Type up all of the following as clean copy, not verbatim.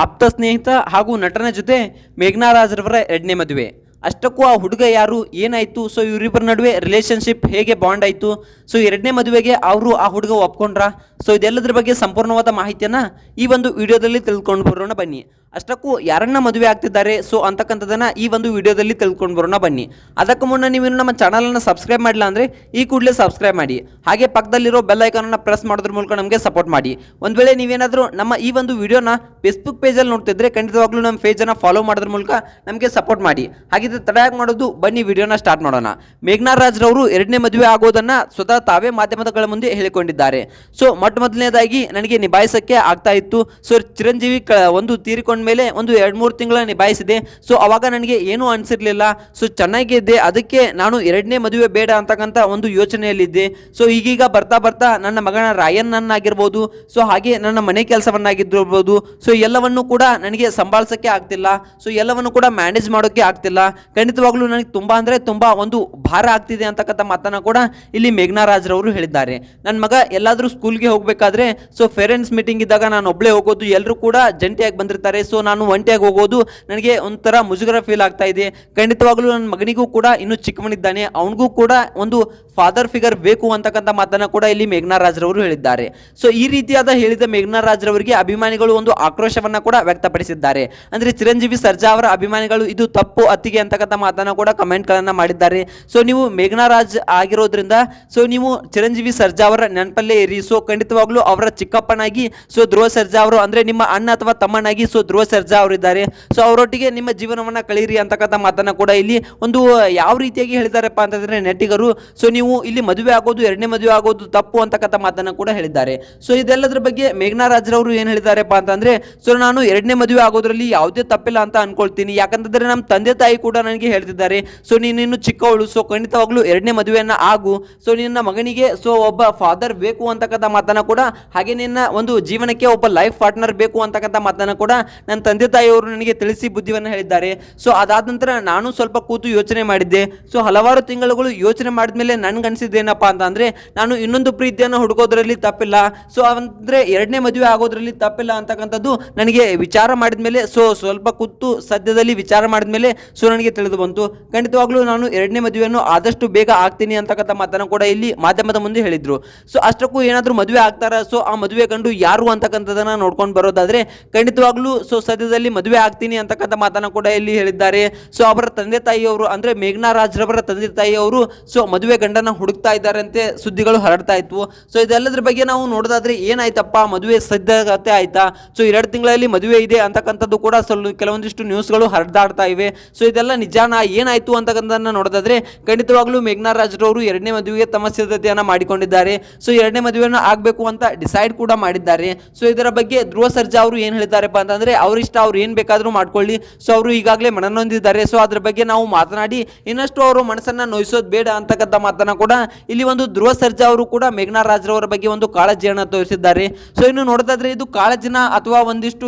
ಆಪ್ತ ಸ್ನೇಹಿತ ಹಾಗೂ ನಟನ ಜೊತೆ ಮೇಘನಾ ರಾಜ್ರವರ ಎರಡನೇ ಮದುವೆ. ಅಷ್ಟಕ್ಕೂ ಆ ಹುಡುಗ ಯಾರು, ಏನಾಯಿತು, ಸೊ ಇವರಿಬ್ಬರ ನಡುವೆ ರಿಲೇಷನ್ಶಿಪ್ ಹೇಗೆ ಬಾಂಡ್ ಆಯಿತು, ಸೊ ಎರಡನೇ ಮದುವೆಗೆ ಅವರು ಆ ಹುಡುಗ ಒಪ್ಕೊಂಡ್ರ, ಸೊ ಇದೆಲ್ಲದರ ಬಗ್ಗೆ ಸಂಪೂರ್ಣವಾದ ಮಾಹಿತಿಯನ್ನು ಈ ಒಂದು ವಿಡಿಯೋದಲ್ಲಿ ತಿಳ್ಕೊಂಡು ಬರೋಣ ಬನ್ನಿ. ಅಷ್ಟಕ್ಕೂ ಯಾರನ್ನ ಮದುವೆ ಆಗ್ತಿದ್ದಾರೆ ಸೊ ಅಂತಕ್ಕಂಥದ್ದನ್ನು ಈ ಒಂದು ವಿಡಿಯೋದಲ್ಲಿ ತಿಳ್ಕೊಂಡು ಬರೋಣ ಬನ್ನಿ. ಅದಕ್ಕೂ ಮುನ್ನ ನೀವು ನಮ್ಮ ಚಾನಲನ್ನು ಸಬ್ಸ್ಕ್ರೈಬ್ ಮಾಡಿಲ್ಲ ಅಂದರೆ ಈ ಕೂಡಲೇ ಸಬ್ಸ್ಕ್ರೈಬ್ ಮಾಡಿ, ಹಾಗೆ ಪಕ್ಕದಲ್ಲಿರೋ ಬೆಲ್ ಐಕಾನನ್ನು ಪ್ರೆಸ್ ಮಾಡೋದ್ರ ಮೂಲಕ ನಮಗೆ ಸಪೋರ್ಟ್ ಮಾಡಿ. ಒಂದು ವೇಳೆ ನೀವೇನಾದರೂ ನಮ್ಮ ಈ ಒಂದು ವಿಡಿಯೋನ ಫೇಸ್ಬುಕ್ ಪೇಜಲ್ಲಿ ನೋಡ್ತಿದ್ರೆ ಖಂಡಿತವಾಗ್ಲೂ ನಮ್ಮ ಪೇಜನ್ನು ಫಾಲೋ ಮಾಡೋದ್ರ ಮೂಲಕ ನಮಗೆ ಸಪೋರ್ಟ್ ಮಾಡಿ. ಹಾಗಿದ್ರೆ ತಡೆಯಾಗಿ ಮಾಡೋದು ಬನ್ನಿ, ವಿಡಿಯೋನ ಸ್ಟಾರ್ಟ್ ಮಾಡೋಣ. ಮೇಘನಾ ರಾಜ್ರವರು ಎರಡನೇ ಮದುವೆ ಆಗೋದನ್ನು ಸ್ವತಃ ತಾವೇ ಮಾಧ್ಯಮಗಳ ಮುಂದೆ ಹೇಳಿಕೊಂಡಿದ್ದಾರೆ. ಸೊ ಮೊದಲನೇದಾಗಿ ನನಗೆ ನಿಭಾಯಿಸೋಕ್ಕೆ ಆಗ್ತಾ ಇತ್ತು. ಸೊ ಚಿರಂಜೀವಿ ಒಂದು ತೀರಿಕೊಂಡ ಮೇಲೆ ಒಂದು 2-3 ತಿಂಗಳ ನಿಭಾಯಿಸಿದೆ. ಸೊ ಅವಾಗ ನನಗೆ ಏನೂ ಅನಿಸಿರ್ಲಿಲ್ಲ. ಸೊ ಚೆನ್ನಾಗಿದ್ದೆ, ಅದಕ್ಕೆ ನಾನು ಎರಡನೇ ಮದುವೆ ಬೇಡ ಅಂತಕ್ಕಂಥ ಒಂದು ಯೋಚನೆಯಲ್ಲಿದ್ದೆ. ಸೊ ಈಗೀಗ ಬರ್ತಾ ಬರ್ತಾ ನನ್ನ ಮಗನ ರಾಯನ್ನನ್ನಾಗಿರ್ಬೋದು, ಸೊ ಹಾಗೆ ನನ್ನ ಮನೆ ಕೆಲಸವನ್ನಾಗಿರ್ಬೋದು, ಸೊ ಎಲ್ಲವನ್ನು ಕೂಡ ನನಗೆ ಸಂಭಾಳಿಸೋಕ್ಕೆ ಆಗ್ತಿಲ್ಲ. ಸೊ ಎಲ್ಲವನ್ನು ಕೂಡ ಮ್ಯಾನೇಜ್ ಮಾಡೋಕ್ಕೆ ಆಗ್ತಿಲ್ಲ. ಖಂಡಿತವಾಗ್ಲೂ ನನಗೆ ತುಂಬಾ ಅಂದರೆ ತುಂಬಾ ಒಂದು ಭಾರ ಆಗ್ತಿದೆ ಅಂತಕ್ಕಂಥ ಮಾತನ್ನ ಕೂಡ ಇಲ್ಲಿ ಮೇಘನಾ ರಾಜ್ರವರು ಹೇಳಿದ್ದಾರೆ. ನನ್ನ ಮಗ ಎಲ್ಲಾದರೂ ಸ್ಕೂಲ್ಗೆ ಹೋಗಬೇಕಾದ್ರೆ ಸೊ ಪೇರೆಂಟ್ಸ್ ಮೀಟಿಂಗ್ ಇದ್ದಾಗ ನಾನು ಒಬ್ಬಳೇ ಹೋಗೋದು, ಎಲ್ಲರೂ ಕೂಡ ಜಂಟಿಯಾಗಿ ಬಂದಿರ್ತಾರೆ. ಸೊ ನಾನು ಒಂಟಿಯಾಗಿ ಹೋಗೋದು ನನಗೆ ಒಂಥರ ಮುಜುಗರ ಫೀಲ್ ಆಗ್ತಾ ಇದೆ. ಖಂಡಿತವಾಗ್ಲೂ ನನ್ನ ಮಗನಿಗೂ ಕೂಡ ಇನ್ನೂ ಚಿಕ್ಕವನಿದ್ದಾನೆ, ಅವನಿಗೂ ಕೂಡ ಒಂದು ಫಾದರ್ ಫಿಗರ್ ಬೇಕು ಅಂತಕ್ಕಂಥ ಮಾತನ್ನ ಕೂಡ ಇಲ್ಲಿ ಮೇಘನಾ ರಾಜ್ರವರು ಹೇಳಿದ್ದಾರೆ. ಸೊ ಈ ರೀತಿಯಾದ ಹೇಳಿದ ಮೇಘನಾ ರಾಜ್ರವರಿಗೆ ಅಭಿಮಾನಿಗಳು ಒಂದು ಆಕ್ರೋಶವನ್ನ ಕೂಡ ವ್ಯಕ್ತಪಡಿಸಿದ್ದಾರೆ. ಅಂದ್ರೆ ಚಿರಂಜೀವಿ ಸರ್ಜಾ ಅವರ ಅಭಿಮಾನಿಗಳು ಇದು ತಪ್ಪು ಅತ್ತಿಗೆ ಅಂತಕ್ಕಂಥ ಮಾತನ್ನ ಕೂಡ ಕಮೆಂಟ್ ಗಳನ್ನ ಮಾಡಿದ್ದಾರೆ. ಸೊ ನೀವು ಮೇಘನಾ ರಾಜ್ ಆಗಿರೋದ್ರಿಂದ ಸೊ ನೀವು ಚಿರಂಜೀವಿ ಸರ್ಜಾ ಅವರ ನೆನಪಲ್ಲೇ ಇರಿ. ಸೊ ಖಂಡಿತವಾಗ್ಲೂ ಅವರ ಚಿಕ್ಕಪ್ಪನಾಗಿ ಸೊ ಧ್ರುವ ಸರ್ಜಾ ಅವರು ಅಂದ್ರೆ ನಿಮ್ಮ ಅಣ್ಣ ಅಥವಾ ತಮ್ಮನಾಗಿ ಸೊ ಧ್ರುವ ಸರ್ಜಾ ಅವರಿದ್ದಾರೆ. ಸೊ ಅವರೊಟ್ಟಿಗೆ ನಿಮ್ಮ ಜೀವನವನ್ನ ಕಳೀರಿ ಅಂತಕ್ಕಂಥ ಮಾತನ್ನ ಕೂಡ ಇಲ್ಲಿ ಒಂದು ಯಾವ ರೀತಿಯಾಗಿ ಹೇಳಿದಾರಪ್ಪ ಅಂತಂದ್ರೆ ನೆಟ್ಟಿಗರು, ಸೊ ನೀವು ಇಲ್ಲಿ ಮದುವೆ ಆಗೋದು, ಎರಡನೇ ಮದುವೆ ಆಗೋದು ತಪ್ಪು ಅಂತಕ್ಕಂಥ ಮಾತನ್ನ ಕೂಡ ಹೇಳಿದ್ದಾರೆ. ಸೊ ಇದೆಲ್ಲದರ ಬಗ್ಗೆ ಮೇಘನಾ ರಾಜ್ರವರು ಏನ್ ಹೇಳಿದಾರಪ್ಪ ಅಂತಂದ್ರೆ, ಸೊ ನಾನು ಎರಡನೇ ಮದುವೆ ಆಗೋದ್ರಲ್ಲಿ ಯಾವುದೇ ತಪ್ಪಿಲ್ಲ ಅಂತ ಅನ್ಕೊಳ್ತೀನಿ. ಯಾಕಂತಂದ್ರೆ ನಮ್ಮ ತಂದೆ ತಾಯಿ ಕೂಡ ನನಗೆ ಹೇಳ್ತಿದ್ದಾರೆ, ಸೊ ನೀನು ಚಿಕ್ಕವಳು, ಸೊ ಖಂಡಿತವಾಗ್ಲೂ ಎರಡನೇ ಮದುವೆಯನ್ನ ಆಗು, ಸೊ ನಿನ್ನ ಮಗನಿಗೆ ಸೊ ಒಬ್ಬ ಫಾದರ್ ಬೇಕು ಅಂತಕ್ಕಂಥ ಮಾತನ್ನ ಕೂಡ, ಹಾಗೆ ನಿನ್ನ ಒಂದು ಜೀವನಕ್ಕೆ ಒಬ್ಬ ಲೈಫ್ ಪಾರ್ಟ್ನರ್ ಬೇಕು ಅಂತಕ್ಕಂಥ ಮಾತನ್ನ ಕೂಡ ನನ್ನ ತಂದೆ ತಾಯಿಯವರು ನನಗೆ ತಿಳಿಸಿ ಬುದ್ಧಿವನ್ನು ಹೇಳಿದ್ದಾರೆ. ಸೊ ಅದಾದ ನಂತರ ನಾನು ಸ್ವಲ್ಪ ಕೂತು ಯೋಚನೆ ಮಾಡಿದ್ದೆ. ಸೊ ಹಲವಾರು ತಿಂಗಳುಗಳು ಯೋಚನೆ ಮಾಡಿದ್ಮೇಲೆ ನನ್ಗನ್ಸಿದ್ದೇನಪ್ಪ ಅಂತಂದ್ರೆ, ನಾನು ಇನ್ನೊಂದು ಪ್ರೀತಿಯನ್ನು ಹುಡುಕೋದ್ರಲ್ಲಿ ತಪ್ಪಿಲ್ಲ, ಸೊ ಅಂದ್ರೆ ಎರಡನೇ ಮದುವೆ ಆಗೋದ್ರಲ್ಲಿ ತಪ್ಪಿಲ್ಲ ಅಂತಕ್ಕಂಥದ್ದು ನನಗೆ ವಿಚಾರ ಮಾಡಿದ್ಮೇಲೆ, ಸೊ ಸ್ವಲ್ಪ ಕೂತು ಸದ್ಯದಲ್ಲಿ ವಿಚಾರ ಮಾಡಿದ್ಮೇಲೆ ಸೊ ನನಗೆ ತಿಳಿದು ಬಂತು. ಖಂಡಿತವಾಗ್ಲೂ ನಾನು ಎರಡನೇ ಮದುವೆಯನ್ನು ಆದಷ್ಟು ಬೇಗ ಆಗ್ತೀನಿ ಅಂತಕ್ಕಂಥ ಮಾತನ್ನು ಕೂಡ ಇಲ್ಲಿ ಮಾಧ್ಯಮದ ಮುಂದೆ ಹೇಳಿದ್ರು. ಸೊ ಅಷ್ಟಕ್ಕೂ ಏನಾದರೂ ಮದುವೆ ಆಗ್ತಾರ, ಸೊ ಆ ಮದುವೆ ಗಂಡು ಯಾರು ಅಂತಕ್ಕಂಥದನ್ನ ನೋಡ್ಕೊಂಡು ಬರೋದಾದ್ರೆ ಖಂಡಿತವಾಗ್ಲೂ ಸೊ ಸದ್ಯದಲ್ಲಿ ಮದುವೆ ಆಗ್ತೀನಿ ಅಂತಕ್ಕಂಥ ಮಾತನ್ನ ಕೂಡ ಇಲ್ಲಿ ಹೇಳಿದ್ದಾರೆ. ಸೊ ಅವರ ತಂದೆ ತಾಯಿಯವರು ಅಂದ್ರೆ ಮೇಘನಾ ರಾಜ್ರವರ ತಂದೆ ತಾಯಿಯವರು ಸೊ ಮದುವೆ ಗಂಡನ ಹುಡುಕ್ತಾ ಇದ್ದಾರೆ ಅಂತೆ ಸುದ್ದಿಗಳು ಹರಡ್ತಾ ಇದ್ವು. ಸೊ ಇದೆಲ್ಲದ್ರ ಬಗ್ಗೆ ನಾವು ನೋಡೋದಾದ್ರೆ ಏನಾಯ್ತಪ್ಪ, ಮದುವೆ ಸದ್ಯಗತೆ ಆಯ್ತಾ, ಸೊ 2 ತಿಂಗಳಲ್ಲಿ ಮದುವೆ ಇದೆ ಅಂತಕ್ಕಂಥದ್ದು ಕೂಡ ಕೆಲವೊಂದಿಷ್ಟು ನ್ಯೂಸ್ಗಳು ಹರಿದಾಡ್ತಾ ಇವೆ. ಸೊ ಇದೆಲ್ಲ ನಿಜಾನ, ಏನಾಯ್ತು ಅಂತಕ್ಕಂಥದ್ದನ್ನ ನೋಡೋದಾದ್ರೆ ಖಂಡಿತವಾಗ್ಲೂ ಮೇಘನಾ ರಾಜ್ರವರು ಎರಡನೇ ಮದುವೆಗೆ ತಮ್ಮ ಸಿದ್ಧತೆಯನ್ನ ಮಾಡಿಕೊಂಡಿದ್ದಾರೆ. ಸೊ ಎರಡನೇ ಮದುವೆಯನ್ನು ಆಗ್ಬೇಕು ಅಂತ ಡಿಸೈಡ್ ಕೂಡ ಮಾಡಿದ್ದಾರೆ. ಸೊ ಇದರ ಬಗ್ಗೆ ಧ್ರುವ ಸರ್ಜಾ ಅವರು ಏನ್ ಹೇಳಿದಾರಪ್ಪ ಅಂತಂದ್ರೆ, ಅವರಿಷ್ಟ ಅವ್ರು ಏನ್ ಬೇಕಾದ್ರೂ ಮಾಡ್ಕೊಳ್ಳಿ, ಸೊ ಅವರು ಈಗಾಗಲೇ ಮನನೊಂದಿದ್ದಾರೆ. ಸೊ ಅದ್ರ ಬಗ್ಗೆ ನಾವು ಮಾತನಾಡಿ ಇನ್ನಷ್ಟು ಅವರು ಮನಸ್ಸನ್ನ ನೋಯಿಸೋದು ಬೇಡ ಅಂತಕ್ಕಂಥ ಮಾತನ್ನ ಕೂಡ ಇಲ್ಲಿ ಒಂದು ಧ್ರುವ ಸರ್ಜಾ ಅವರು ಕೂಡ ಮೇಘನಾ ರಾಜ್ರವರ ಬಗ್ಗೆ ಒಂದು ಕಾಳಜಿಯನ್ನು ತೋರಿಸಿದ್ದಾರೆ. ಸೊ ಇನ್ನು ನೋಡೋದಾದ್ರೆ ಇದು ಕಾಳಜಿನ ಅಥವಾ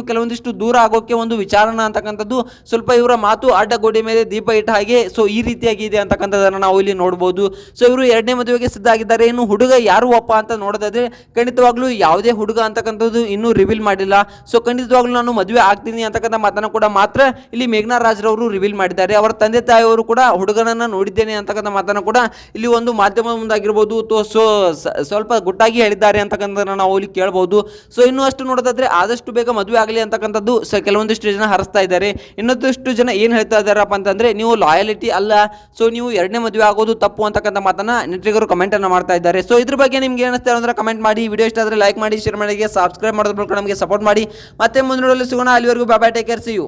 ಕೆಲವೊಂದಿಷ್ಟು ದೂರ ಆಗೋಕೆ ಒಂದು ವಿಚಾರನ ಅಂತಕ್ಕಂಥದ್ದು ಸ್ವಲ್ಪ ಇವರ ಮಾತು ಅಡ್ಡಗೋಡೆ ಮೇಲೆ ದೀಪ ಇಟ್ಟ ಹಾಗೆ ಸೊ ಈ ರೀತಿಯಾಗಿದೆ ಅಂತಕ್ಕಂಥದ್ದನ್ನ ನಾವು ಇಲ್ಲಿ ನೋಡಬಹುದು. ಸೊ ಇವರು ಎರಡನೇ ಮದುವೆಗೆ ಸಿದ್ಧ ಆಗಿದ್ದಾರೆ. ಇನ್ನು ಹುಡುಗ ಯಾರು ಅಪ್ಪ ಅಂತ ನೋಡೋದಾದ್ರೆ ಖಂಡಿತವಾಗ್ಲೂ ಯಾವುದೇ ಹುಡುಗ ಅಂತಕ್ಕಂಥದ್ದು ಇನ್ನೂ ರಿವೀಲ್ ಮಾಡಿಲ್ಲ. ಸೊ ಖಂಡಿತವಾಗ್ಲೂ ನಾನು ಮದುವೆ ಆಗ್ತೀನಿ ಅಂತಕ್ಕಂಥ ಮಾತನ್ನ ಕೂಡ ಮಾತ್ರ ಇಲ್ಲಿ ಮೇಘನಾ ರಾಜ್ರವರು ರಿವೀಲ್ ಮಾಡಿದ್ದಾರೆ. ಅವರ ತಂದೆ ತಾಯಿಯವರು ಕೂಡ ಹುಡುಗನನ್ನ ನೋಡಿದ್ದೇನೆ ಅಂತಕ್ಕಂಥ ಮಾತನ್ನ ಕೂಡ ಇಲ್ಲಿ ಒಂದು ಮಾಧ್ಯಮ ಮುಂದಾಗಿರ್ಬೋದು ಸೊ ಸ್ವಲ್ಪ ಗುಟ್ಟಾಗಿ ಹೇಳಿದ್ದಾರೆ ಅಂತಕ್ಕಂಥದ್ದನ್ನ ನಾವು ಇಲ್ಲಿ ಕೇಳಬಹುದು. ಸೊ ಇನ್ನು ಅಷ್ಟು ನೋಡೋದಾದ್ರೆ ಆದಷ್ಟು ಬೇಗ ಮದುವೆ ಆಗಲಿ ಅಂತಕ್ಕಂಥದ್ದು ಕೆಲವೊಂದಿಷ್ಟು ಜನ ಹರಿಸ್ತಾ ಇದ್ದಾರೆ. ಇನ್ನೊಂದಿಷ್ಟು ಜನ ಏನ್ ಹೇಳ್ತಾ ಇದ್ದಾರಪ್ಪ ಅಂತಂದ್ರೆ, ನೀವು ಲಾಯಲಿಟಿ ಅಲ್ಲ, ಸೊ ನೀವು ಎರಡನೇ ಮದುವೆ ಆಗೋದು ತಪ್ಪು ಅಂತಕ್ಕಂಥ ಮಾತನ್ನ ನೆಟ್ಟಿಗರು ಕಮೆಂಟ್ ಅನ್ನ ಮಾಡ್ತಾ ಇದ್ದಾರೆ. ಸೊ ಇದ್ರ ಬಗ್ಗೆ ನಿಮ್ಗೆ ಏನಿಸ್ತಾರೆ ಅಂದ್ರೆ ಕಮೆಂಟ್ ಮಾಡಿ. ವಿಡಿಯೋ ಇಷ್ಟ ಆದ್ರೆ ಲೈಕ್ ಮಾಡಿ, ಶೇರ್ ಮಾಡಿ, ಸಬ್ಸ್ಕ್ರೈಬ್ ಮಾಡೋದ್ರ ಮೂಲಕ ನಮಗೆ ಸಪೋರ್ಟ್ ಮಾಡಿ. ಮತ್ತೆ ಮುಂದೆ ಸಿಗೋಣ. ಅಲ್ಲಿವರೆಗೂ ಬಾಯ್, ಟೇಕ್ ಕೇರ್, ಸಿ ಯು.